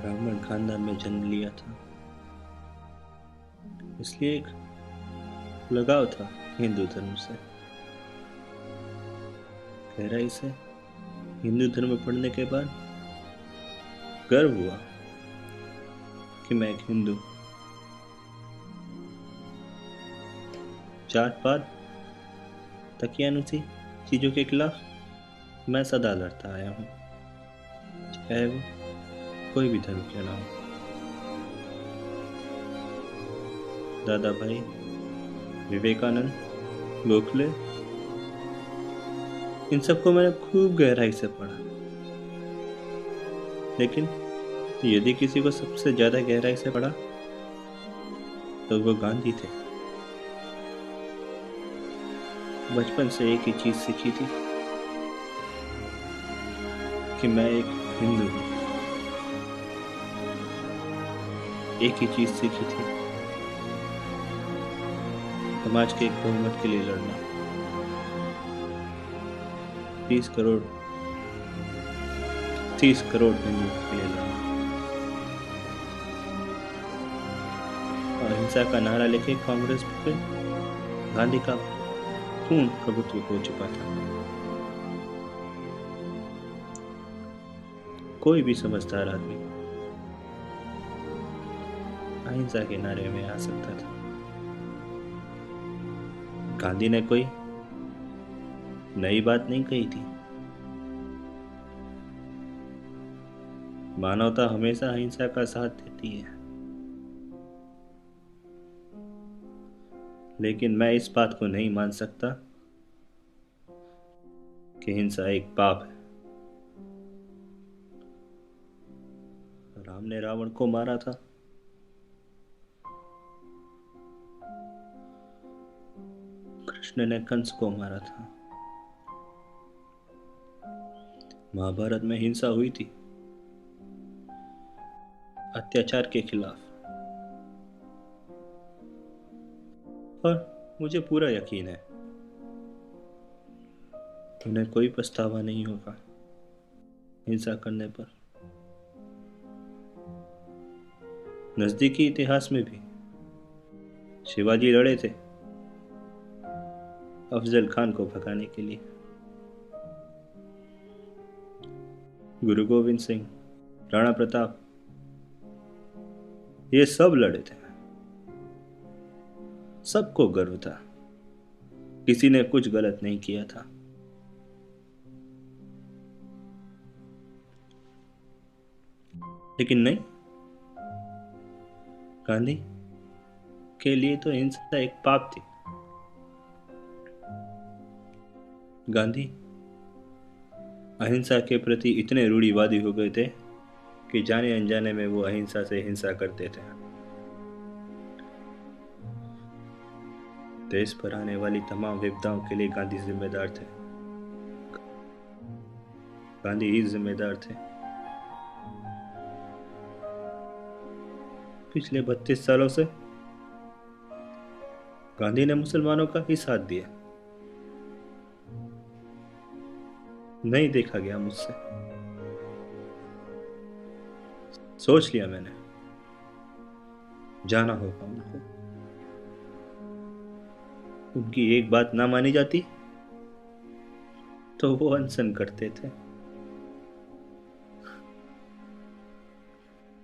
ब्राह्मण खानदान में जन्म लिया था, इसलिए एक लगाव था हिंदू धर्म से। गहराई से हिंदू धर्म पढ़ने के बाद गर्व हुआ कि मैं एक हिंदू। जात पात तकियानुसी चीजों के खिलाफ मैं सदा लड़ता आया हूँ, चाहे वो कोई भी धर्म क्यों ना हो। दादा भाई, विवेकानंद, गोखले, इन सबको मैंने खूब गहराई से पढ़ा, लेकिन यदि किसी को सबसे ज्यादा गहराई से पढ़ा तो वो गांधी थे। बचपन से एक ही चीज सीखी थी कि मैं एक हिंदू हूं। एक ही चीज सीखी थी, समाज के एक बहुमत के लिए लड़ना। 30 करोड़ हिंदुओं के लिए लड़ना। अहिंसा का नारा लेके कांग्रेस पे गांधी का पूर्ण प्रभुत्व हो चुका था। कोई भी समझदार आदमी अहिंसा के नारे में आ सकता था। गांधी ने कोई नई बात नहीं कही थी। मानवता हमेशा अहिंसा का साथ देती है, लेकिन मैं इस बात को नहीं मान सकता कि हिंसा एक पाप है। राम ने रावण को मारा था, कृष्ण ने कंस को मारा था। महाभारत में हिंसा हुई थी अत्याचार के खिलाफ, और मुझे पूरा यकीन है उन्हें कोई पछतावा नहीं होगा हिंसा करने पर। नजदीकी इतिहास में भी शिवाजी लड़े थे अफजल खान को भगाने के लिए। गुरु गोविंद सिंह, राणा प्रताप, ये सब लड़े थे। सबको गर्व था, किसी ने कुछ गलत नहीं किया था। लेकिन नहीं, गांधी के लिए तो हिंसा एक पाप थी। गांधी अहिंसा के प्रति इतने रूढ़िवादी हो गए थे कि जाने अनजाने में वो अहिंसा से हिंसा करते थे। देश पर आने वाली तमाम विपदाओं के लिए गांधी जिम्मेदार थे। गांधी ही जिम्मेदार थे। पिछले 32 सालों से गांधी ने मुसलमानों का ही साथ दिया। नहीं देखा गया मुझसे। सोच लिया मैंने, जाना होगा उनको। उनकी एक बात ना मानी जाती तो वो अनशन करते थे।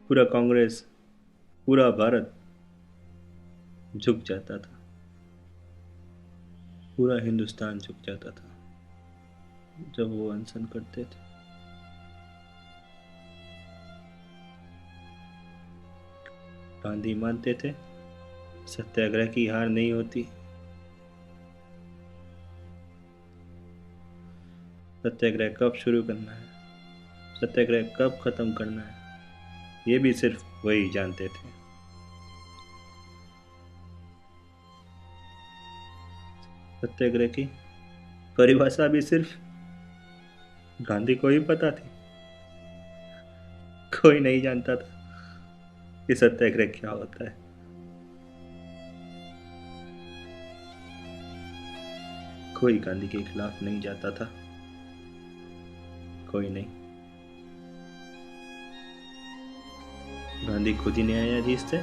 पूरा कांग्रेस, पूरा भारत झुक जाता था। पूरा हिंदुस्तान झुक जाता था जब वो अनशन करते थे। गांधी मानते थे सत्याग्रह की हार नहीं होती। सत्याग्रह कब शुरू करना है, सत्याग्रह कब खत्म करना है, ये भी सिर्फ वही जानते थे। सत्याग्रह की परिभाषा भी सिर्फ गांधी को ही पता थी। कोई नहीं जानता था कि सत्याग्रह क्या होता है। कोई गांधी के खिलाफ नहीं जाता था, कोई नहीं। गांधी खुद ही न्यायाधीश थे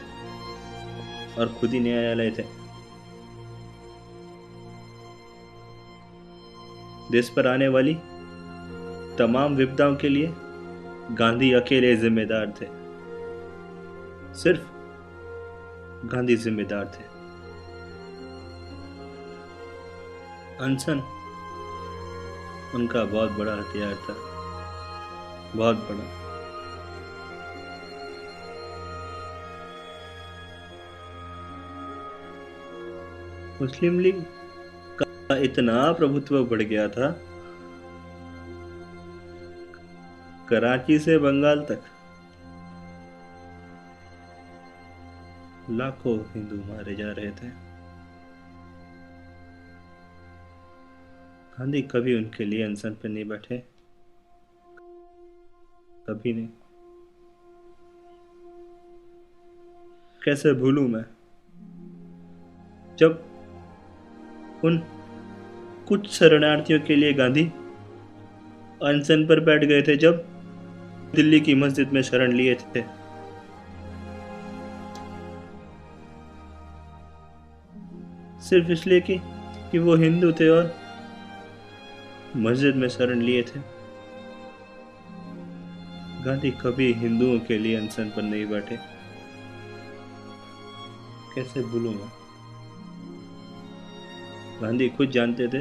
और खुद ही न्यायालय थे। देश पर आने वाली तमाम विपदाओं के लिए गांधी अकेले जिम्मेदार थे। सिर्फ गांधी जिम्मेदार थे। अनशन उनका बहुत बड़ा हथियार था, बहुत बड़ा। मुस्लिम लीग का इतना प्रभुत्व बढ़ गया था, कराची से बंगाल तक लाखों हिंदू मारे जा रहे थे। गांधी कभी उनके लिए अनशन पर नहीं बैठे, कभी नहीं। कैसे भूलूं मैं जब उन कुछ शरणार्थियों के लिए गांधी अनशन पर बैठ गए थे, जब दिल्ली की मस्जिद में शरण लिए थे। सिर्फ इसलिए कि वो हिंदू थे और मस्जिद में शरण लिए थे। गांधी कभी हिंदुओं के लिए अनशन पर नहीं बैठे। कैसे भूलूं मैं। गांधी खुद जानते थे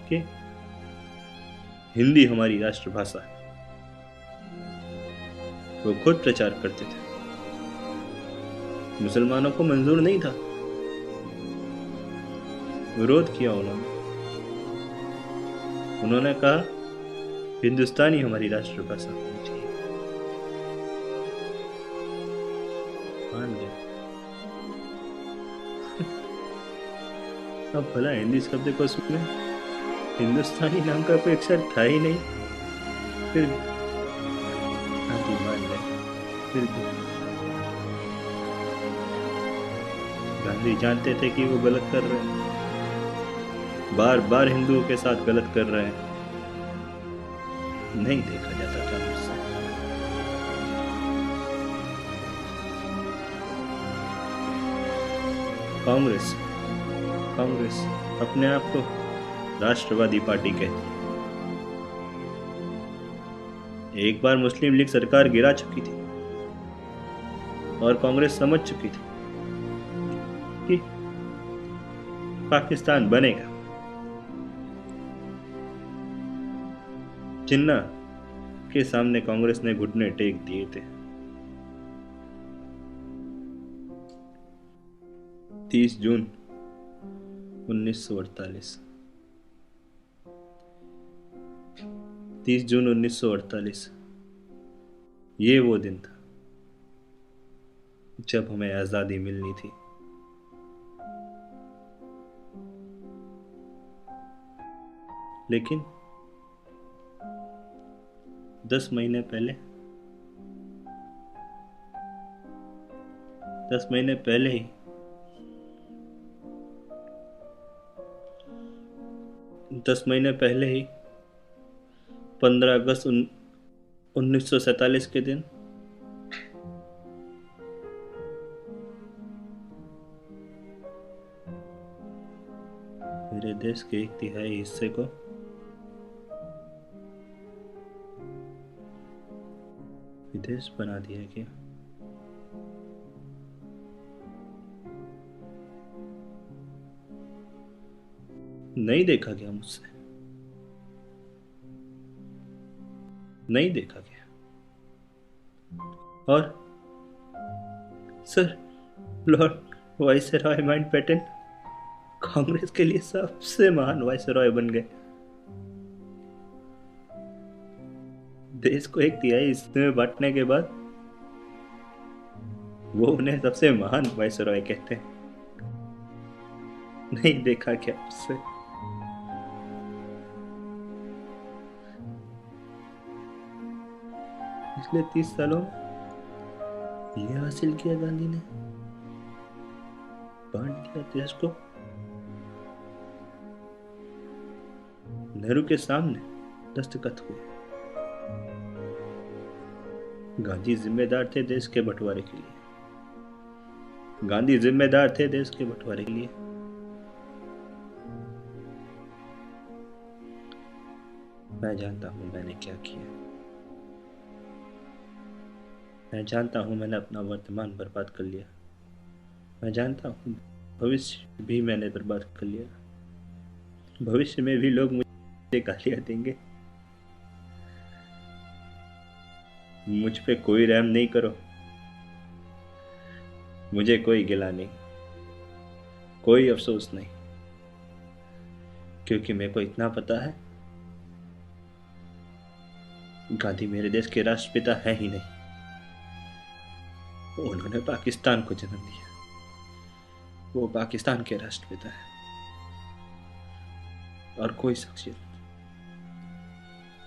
कि हिंदी हमारी राष्ट्रभाषा है। वो खुद प्रचार करते थे। मुसलमानों को मंजूर नहीं था, विरोध किया उन्होंने कहा हिंदुस्तानी हमारी राष्ट्रभाषा होनी चाहिए। मान गए। अब भला हिंदी शब्द को सुने, हिंदुस्तानी नाम का कोई अक्षर था ही नहीं, फिर गांधी मान गए। फिर भी गांधी जानते थे कि वो गलत कर रहे हैं, बार बार हिंदुओं के साथ गलत कर रहे हैं। नहीं देखा जाता था मुझसे। कांग्रेस अपने आप को राष्ट्रवादी पार्टी कहती। एक बार मुस्लिम लीग सरकार गिरा चुकी थी और कांग्रेस समझ चुकी थी कि पाकिस्तान बनेगा। जिन्ना के सामने कांग्रेस ने घुटने टेक दिए थे। 30 जून 1948। 30 जून 1948 ये वो दिन था जब हमें आजादी मिलनी थी। लेकिन 10 महीने पहले 10 महीने पहले ही 10 महीने पहले ही 15 अगस्त 1947 के दिन मेरे देश के 1/3 हिस्से को विदेश बना दिया गया। नहीं देखा गया मुझसे, नहीं देखा गया। और sir Lord viceroy Mountbatten Congress के लिए सबसे महान वाइसरॉय बन गए। देश को 1/3 हिस्से में बांटने के बाद वो उन्हें सबसे महान वाइसरॉय कहते हैं। नहीं देखा क्या उससे। पिछले 30 सालों में ये हासिल किया गांधी ने, बांट दिया देश को। नेहरू के सामने दस्तखत हुए, गांधी जिम्मेदार थे देश के बंटवारे के लिए। गांधी जिम्मेदार थे देश के बंटवारे के लिए। मैं जानता हूं मैंने क्या किया। मैं जानता हूं मैंने अपना वर्तमान बर्बाद कर लिया। मैं जानता हूं भविष्य भी मैंने बर्बाद कर लिया। भविष्य में भी लोग मुझे गालियां देंगे। मुझ पे कोई रहम नहीं करो। मुझे कोई गिला नहीं, कोई अफसोस नहीं, क्योंकि मेरे को इतना पता है गांधी मेरे देश के राष्ट्रपिता है ही नहीं। उन्होंने पाकिस्तान को जन्म दिया। वो पाकिस्तान के राष्ट्रपिता है। और कोई शख्सियत,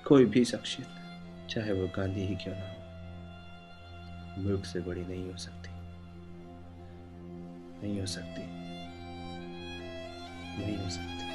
कोई भी शख्सियत, चाहे वो गांधी ही क्यों ना हो, मुल्क से बड़ी नहीं हो सकती। नहीं हो सकती। नहीं हो सकती।